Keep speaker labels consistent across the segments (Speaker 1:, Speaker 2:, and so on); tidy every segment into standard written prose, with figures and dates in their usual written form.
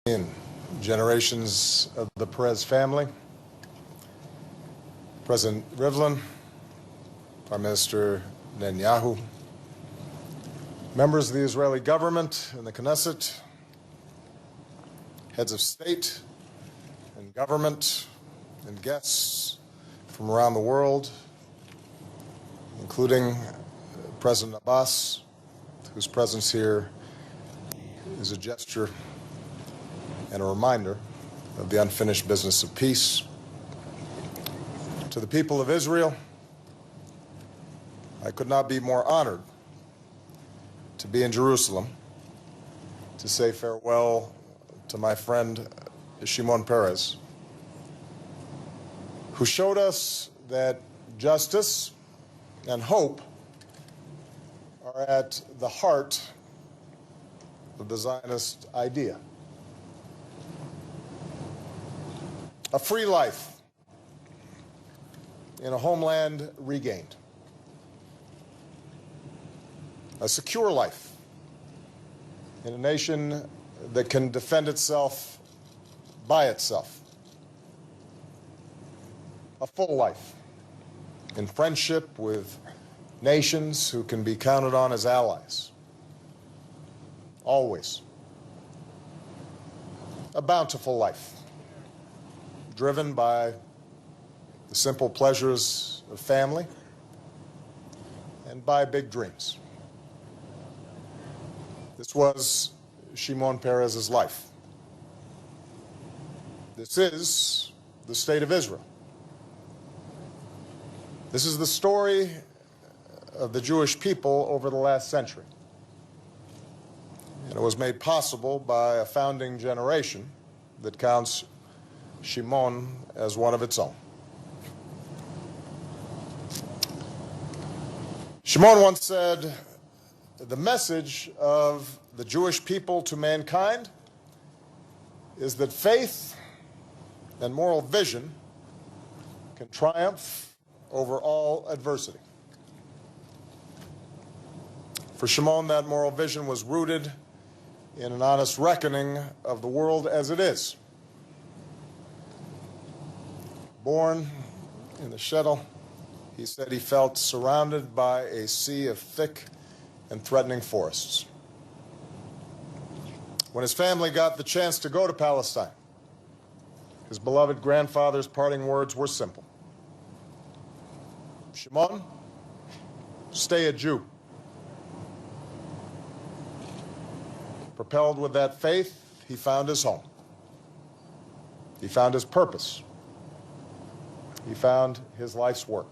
Speaker 1: and generations of the Peres family, President Rivlin, Prime Minister Netanyahu, members of the Israeli government and the Knesset, heads of state and government, and guests from around the world, including President Abbas, whose presence here is a gesture and a reminder of the unfinished business of peace. To the people of Israel, I could not be more honored to be in Jerusalem to say farewell to my friend Shimon Peres, who showed us that justice and hope are at the heart of the Zionist idea. A free life in a homeland regained. A secure life in a nation that can defend itself by itself. A full life in friendship with nations who can be counted on as allies. Always. A bountiful life, driven by the simple pleasures of family and by big dreams. This was Shimon Peres's life. This is the state of Israel. This is the story of the Jewish people over the last century. And it was made possible by a founding generation that counts Shimon as one of its own. Shimon once said, "The message of the Jewish people to mankind is that faith and moral vision can triumph over all adversity." For Shimon, that moral vision was rooted in an honest reckoning of the world as it is. Born in the shtetl, he said he felt surrounded by a sea of thick and threatening forests. When his family got the chance to go to Palestine, his beloved grandfather's parting words were simple. "Shimon, stay a Jew." Propelled with that faith, he found his home. He found his purpose. He found his life's work.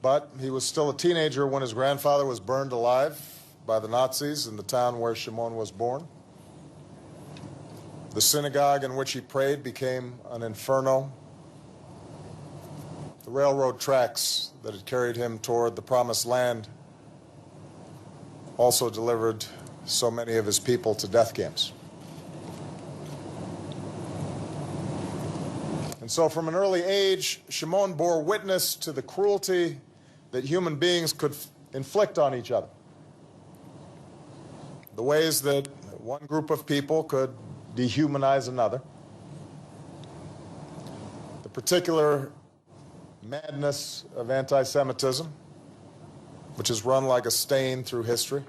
Speaker 1: But he was still a teenager when his grandfather was burned alive by the Nazis in the town where Shimon was born. The synagogue in which he prayed became an inferno. The railroad tracks that had carried him toward the promised land also delivered so many of his people to death camps. And so from an early age, Shimon bore witness to the cruelty that human beings could inflict on each other. The ways that one group of people could dehumanize another. The particular madness of anti-Semitism, which has run like a stain through history.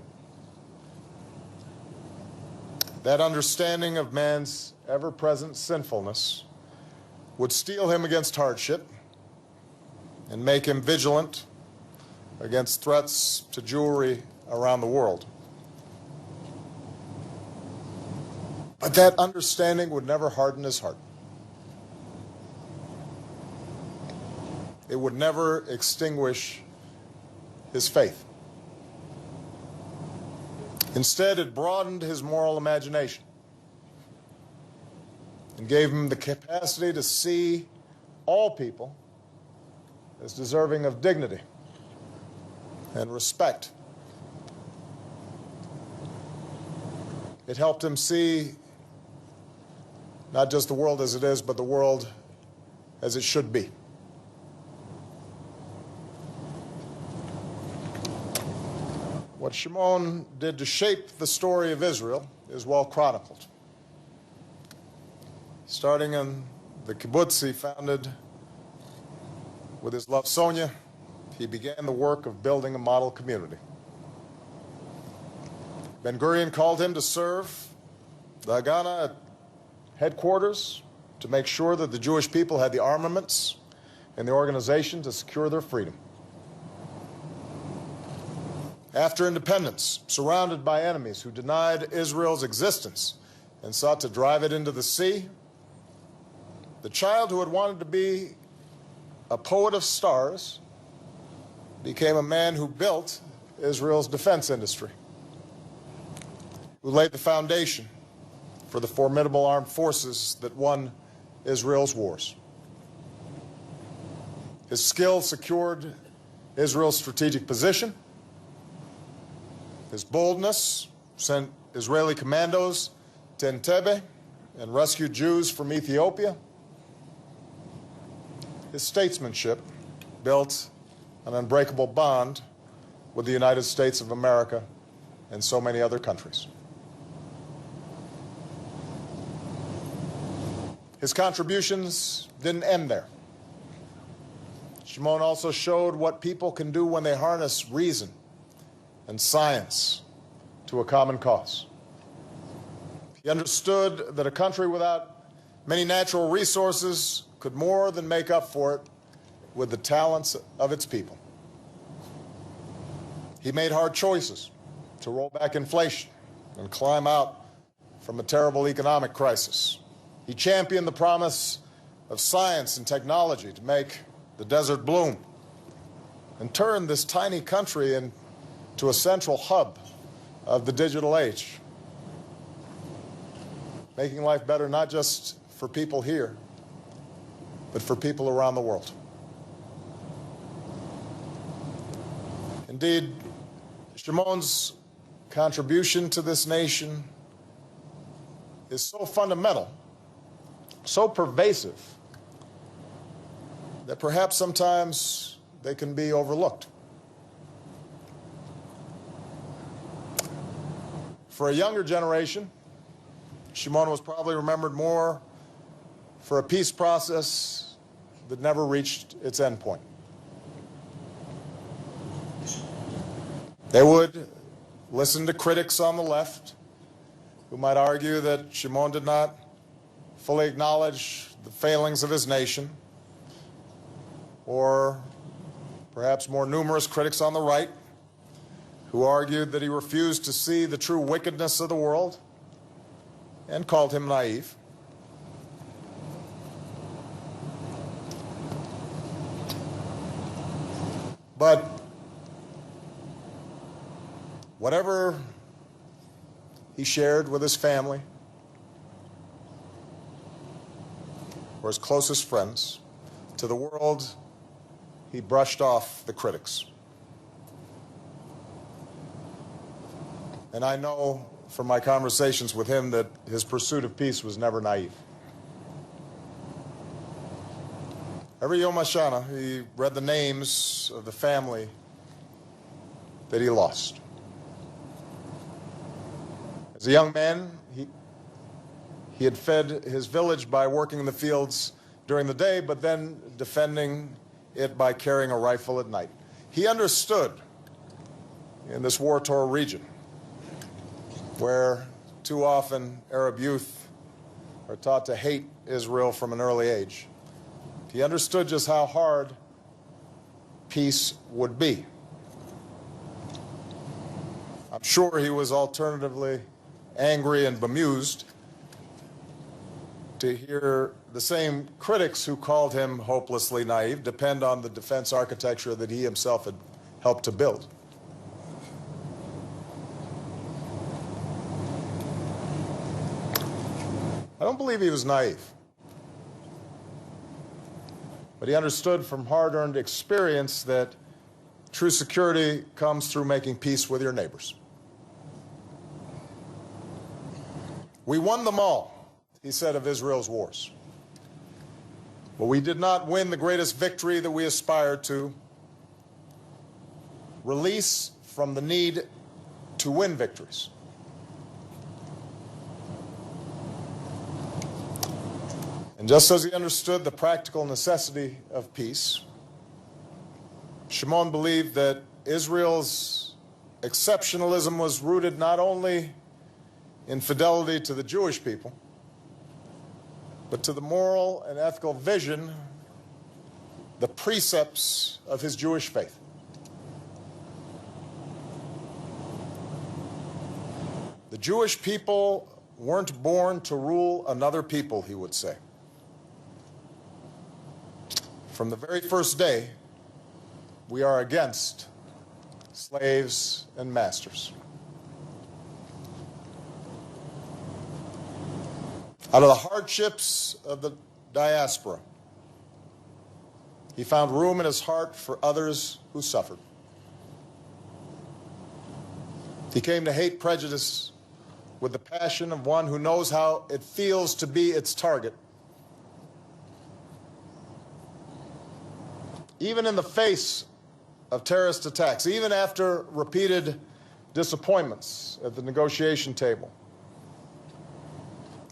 Speaker 1: That understanding of man's ever-present sinfulness would steel him against hardship and make him vigilant against threats to Jewry around the world. But that understanding would never harden his heart. It would never extinguish his faith. Instead, it broadened his moral imagination and gave him the capacity to see all people as deserving of dignity and respect. It helped him see not just the world as it is, but the world as it should be. What Shimon did to shape the story of Israel is well chronicled. Starting in the kibbutz he founded with his love Sonia, he began the work of building a model community. Ben-Gurion called him to serve the Haganah at headquarters to make sure that the Jewish people had the armaments and the organization to secure their freedom. After independence, surrounded by enemies who denied Israel's existence and sought to drive it into the sea, the child who had wanted to be a poet of stars became a man who built Israel's defense industry, who laid the foundation for the formidable armed forces that won Israel's wars. His skill secured Israel's strategic position. His boldness sent Israeli commandos to Entebbe and rescued Jews from Ethiopia. His statesmanship built an unbreakable bond with the United States of America and so many other countries. His contributions didn't end there. Shimon also showed what people can do when they harness reason and science to a common cause. He understood that a country without many natural resources could more than make up for it with the talents of its people. He made hard choices to roll back inflation and climb out from a terrible economic crisis. He championed the promise of science and technology to make the desert bloom and turn this tiny country into a central hub of the digital age, making life better not just for people here, but for people around the world. Indeed, Shimon's contribution to this nation is so fundamental, so pervasive, that perhaps sometimes they can be overlooked. For a younger generation, Shimon was probably remembered more for a peace process that never reached its end point. They would listen to critics on the left who might argue that Shimon did not fully acknowledge the failings of his nation, or perhaps more numerous critics on the right who argued that he refused to see the true wickedness of the world and called him naive. But whatever he shared with his family or his closest friends, to the world, he brushed off the critics. And I know from my conversations with him that his pursuit of peace was never naive. Every Yom HaShana, he read the names of the family that he lost. As a young man, he had fed his village by working in the fields during the day, but then defending it by carrying a rifle at night. He understood in this war-torn region, where too often Arab youth are taught to hate Israel from an early age, he understood just how hard peace would be. I'm sure he was alternatively angry and bemused to hear the same critics who called him hopelessly naive depend on the defense architecture that he himself had helped to build. I don't believe he was naive, but he understood from hard-earned experience that true security comes through making peace with your neighbors. We won them all, he said of Israel's wars. But we did not win the greatest victory that we aspired to: release from the need to win victories. And just as he understood the practical necessity of peace, Shimon believed that Israel's exceptionalism was rooted not only in fidelity to the Jewish people, but to the moral and ethical vision, the precepts of his Jewish faith. The Jewish people weren't born to rule another people, he would say. From the very first day, we are against slaves and masters. Out of the hardships of the diaspora, he found room in his heart for others who suffered. He came to hate prejudice with the passion of one who knows how it feels to be its target. Even in the face of terrorist attacks, even after repeated disappointments at the negotiation table,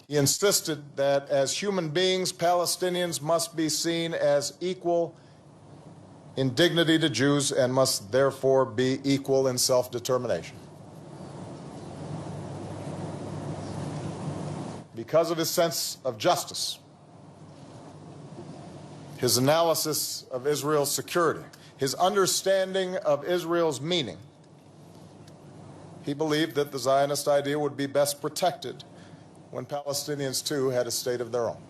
Speaker 1: he insisted that as human beings, Palestinians must be seen as equal in dignity to Jews and must therefore be equal in self-determination. Because of his sense of justice, his analysis of Israel's security, his understanding of Israel's meaning, he believed that the Zionist idea would be best protected when Palestinians, too, had a state of their own.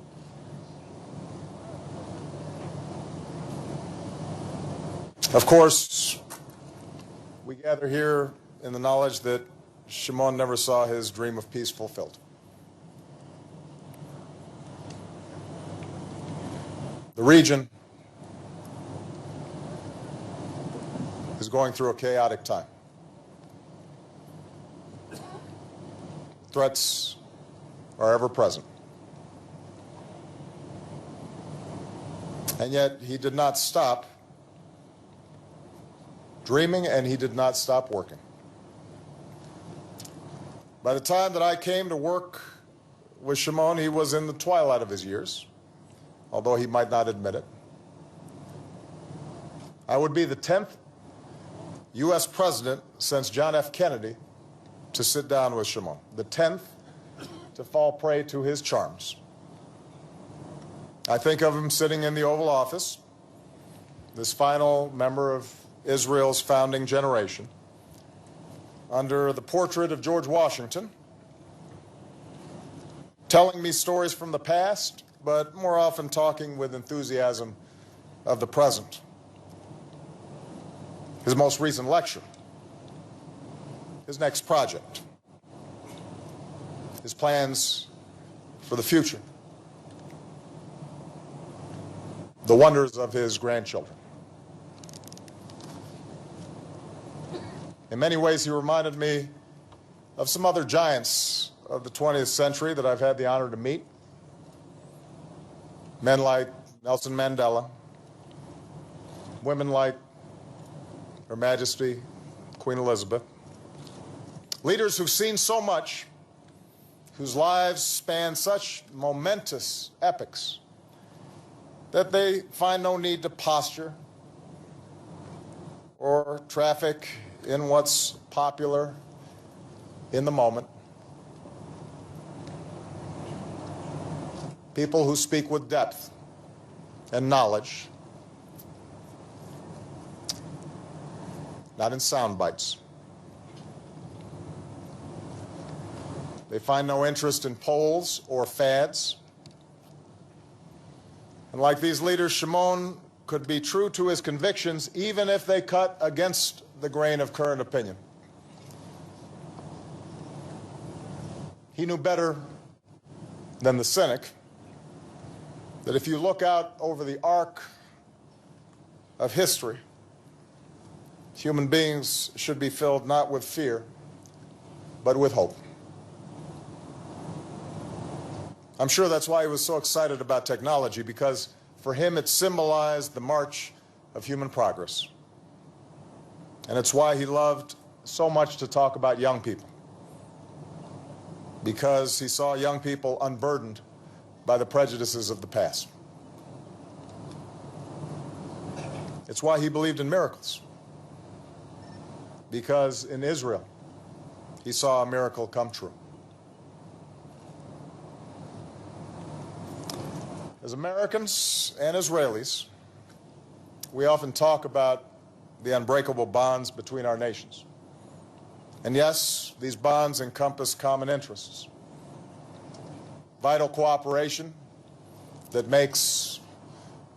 Speaker 1: Of course, we gather here in the knowledge that Shimon never saw his dream of peace fulfilled. The region is going through a chaotic time. Threats are ever present. And yet he did not stop dreaming, and he did not stop working. By the time that I came to work with Shimon, he was in the twilight of his years, although he might not admit it. I would be the 10th U.S. president since John F. Kennedy to sit down with Shimon, the 10th to fall prey to his charms. I think of him sitting in the Oval Office, this final member of Israel's founding generation, under the portrait of George Washington, telling me stories from the past, but more often talking with enthusiasm of the present. His most recent lecture, his next project, his plans for the future, the wonders of his grandchildren. In many ways, he reminded me of some other giants of the 20th century that I've had the honor to meet. Men like Nelson Mandela, women like Her Majesty Queen Elizabeth, leaders who've seen so much, whose lives span such momentous epics, that they find no need to posture or traffic in what's popular in the moment. People who speak with depth and knowledge, not in sound bites. They find no interest in polls or fads. And like these leaders, Shimon could be true to his convictions even if they cut against the grain of current opinion. He knew better than the cynic that if you look out over the arc of history, human beings should be filled not with fear, but with hope. I'm sure that's why he was so excited about technology, because for him it symbolized the march of human progress. And it's why he loved so much to talk about young people, because he saw young people unburdened by the prejudices of the past. It's why he believed in miracles, because in Israel, he saw a miracle come true. As Americans and Israelis, we often talk about the unbreakable bonds between our nations. And yes, these bonds encompass common interests, vital cooperation that makes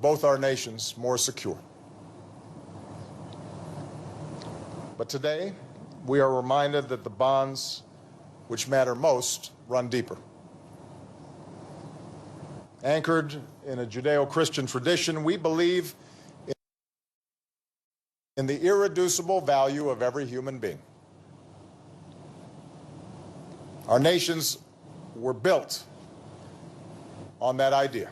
Speaker 1: both our nations more secure. But today, we are reminded that the bonds which matter most run deeper. Anchored in a Judeo-Christian tradition, we believe in the irreducible value of every human being. Our nations were built on that idea.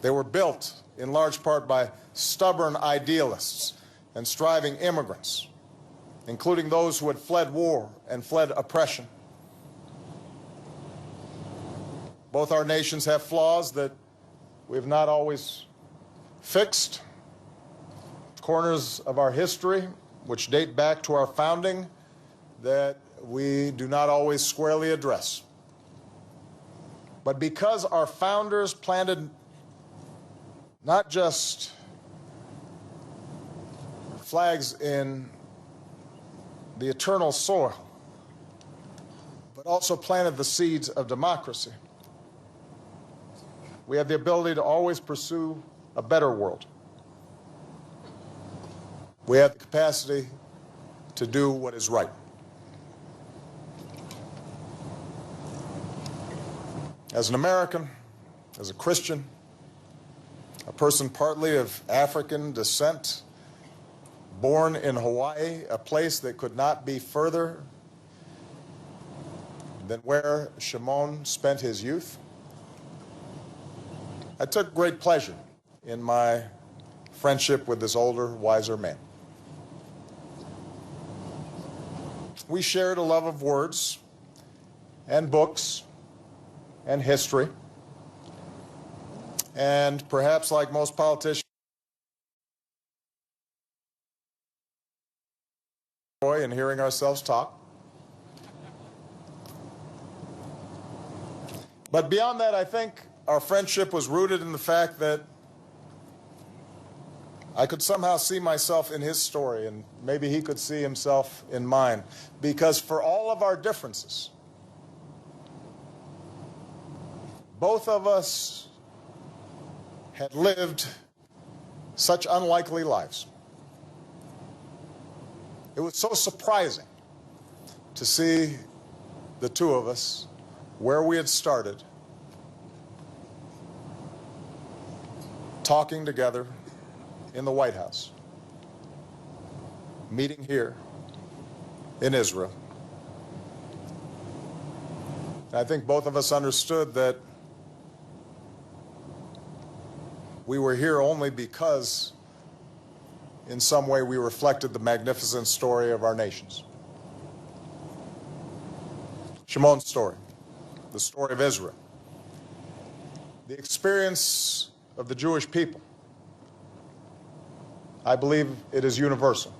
Speaker 1: They were built in large part by stubborn idealists and striving immigrants, including those who had fled war and fled oppression. Both our nations have flaws that we have not always fixed, corners of our history which date back to our founding that we do not always squarely address. But because our founders planted not just flags in the eternal soil, but also planted the seeds of democracy, we have the ability to always pursue a better world. We have the capacity to do what is right. As an American, as a Christian, a person partly of African descent, born in Hawaii, a place that could not be further than where Shimon spent his youth, I took great pleasure in my friendship with this older, wiser man. We shared a love of words and books and history, and perhaps like most politicians, joy in hearing ourselves talk. But beyond that, I think our friendship was rooted in the fact that I could somehow see myself in his story, and maybe he could see himself in mine. Because for all of our differences, both of us had lived such unlikely lives. It was so surprising to see the two of us where we had started, talking together in the White House, meeting here in Israel. And I think both of us understood that we were here only because in some way we reflected the magnificent story of our nations. Shimon's story, the story of Israel, the experience of the Jewish people. I believe it is universal.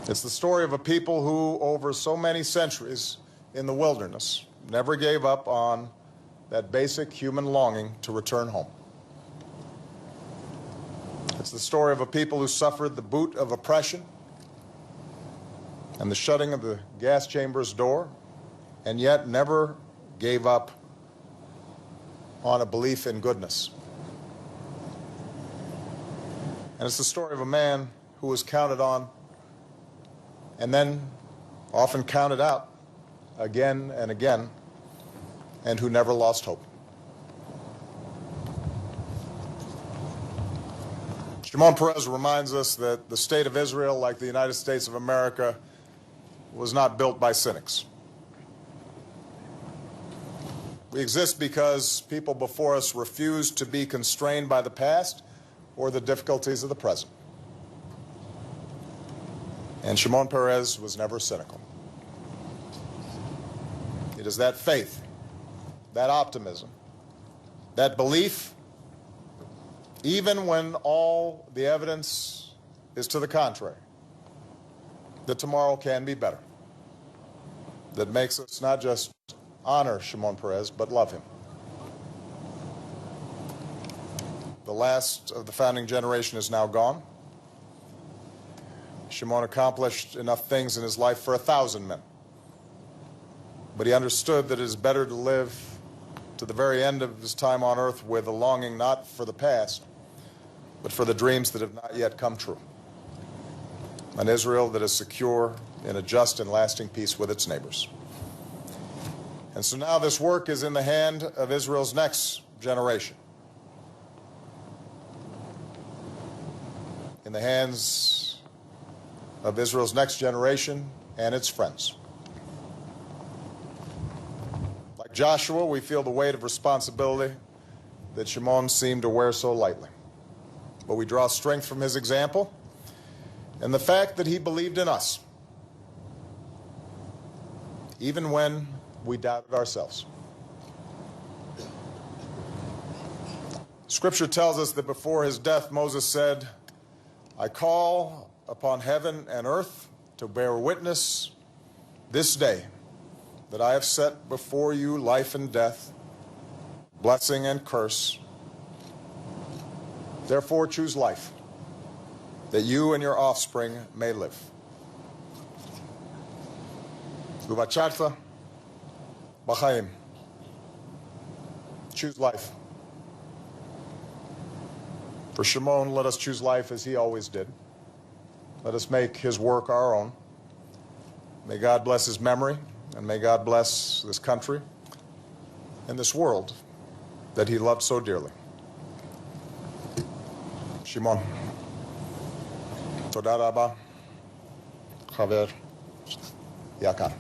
Speaker 1: It's the story of a people who, over so many centuries in the wilderness, never gave up on that basic human longing to return home. It's the story of a people who suffered the boot of oppression and the shutting of the gas chamber's door, and yet never gave up on a belief in goodness. And it's the story of a man who was counted on and then often counted out again and again, and who never lost hope. Shimon Peres reminds us that the state of Israel, like the United States of America, was not built by cynics. We exist because people before us refused to be constrained by the past or the difficulties of the present. And Shimon Peres was never cynical. It is that faith, that optimism, that belief, even when all the evidence is to the contrary, that tomorrow can be better, that makes us not just honor Shimon Peres, but love him. The last of the founding generation is now gone. Shimon accomplished enough things in his life for 1,000 men. But he understood that it is better to live to the very end of his time on earth with a longing not for the past, but for the dreams that have not yet come true. An Israel that is secure in a just and lasting peace with its neighbors. And so now this work is in the hand of Israel's next generation. In the hands of Israel's next generation and its friends. Like Joshua, we feel the weight of responsibility that Shimon seemed to wear so lightly. But we draw strength from his example and the fact that he believed in us, even when we doubted ourselves. Scripture tells us that before his death, Moses said, I call upon heaven and earth to bear witness this day that I have set before you life and death, blessing and curse. Therefore choose life, that you and your offspring may live. Ubacharta B'chaim. Choose life. For Shimon, let us choose life as he always did. Let us make his work our own. May God bless his memory, and may God bless this country and this world that he loved so dearly. Shimon. Toda raba, Chaver Yakar.